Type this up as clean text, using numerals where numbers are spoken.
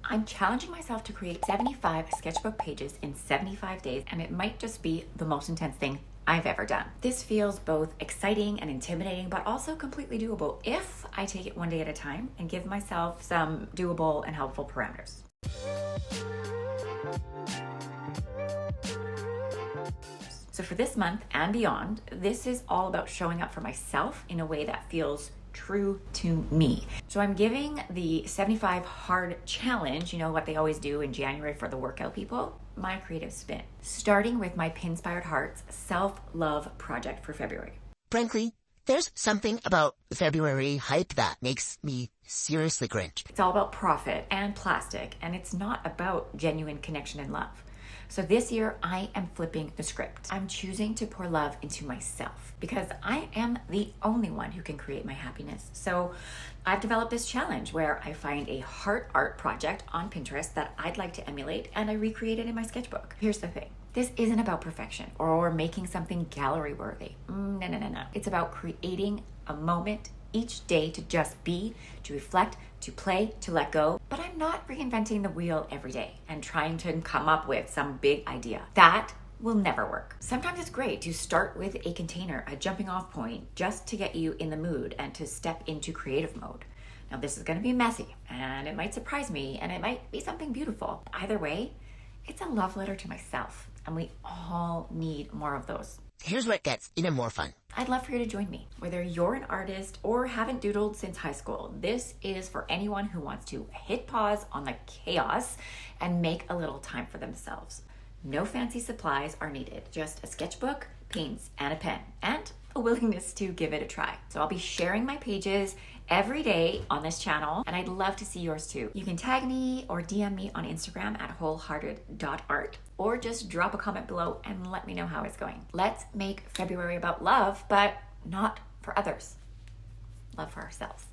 I'm challenging myself to create 75 sketchbook pages in 75 days, and it might just be the most intense thing I've ever done. This feels both exciting and intimidating, but also completely doable if I take it one day at a time and give myself some doable and helpful parameters. So for this month and beyond, this is all about showing up for myself in a way that feels true to me. So I'm giving the 75 hard challenge, you know what they always do in January for the workout people, my creative spin. Starting with my Pinspired Hearts self-love project for February. Frankly, there's something about the February hype that makes me seriously cringe. It's all about profit and plastic, and it's not about genuine connection and love. So this year, I am flipping the script. I'm choosing to pour love into myself because I am the only one who can create my happiness. So I've developed this challenge where I find a heart art project on Pinterest that I'd like to emulate, and I recreate it in my sketchbook. Here's the thing. This isn't about perfection or making something gallery worthy. No. It's about creating a moment each day to just be, to reflect, to play, to let go. But I'm not reinventing the wheel every day and trying to come up with some big idea. That will never work. Sometimes it's great to start with a container, a jumping off point, just to get you in the mood and to step into creative mode. Now this is gonna be messy and it might surprise me and it might be something beautiful. Either way, it's a love letter to myself, and we all need more of those. Here's what gets even more fun. I'd love for you to join me. Whether you're an artist or haven't doodled since high school, this is for anyone who wants to hit pause on the chaos and make a little time for themselves. No fancy supplies are needed, just a sketchbook, paints, and a pen, and a willingness to give it a try. So I'll be sharing my pages every day on this channel, and I'd love to see yours too. You can tag me or DM me on Instagram at wholehearted.art, or just drop a comment below and let me know how it's going. Let's make February about love, but not for others. Love for ourselves.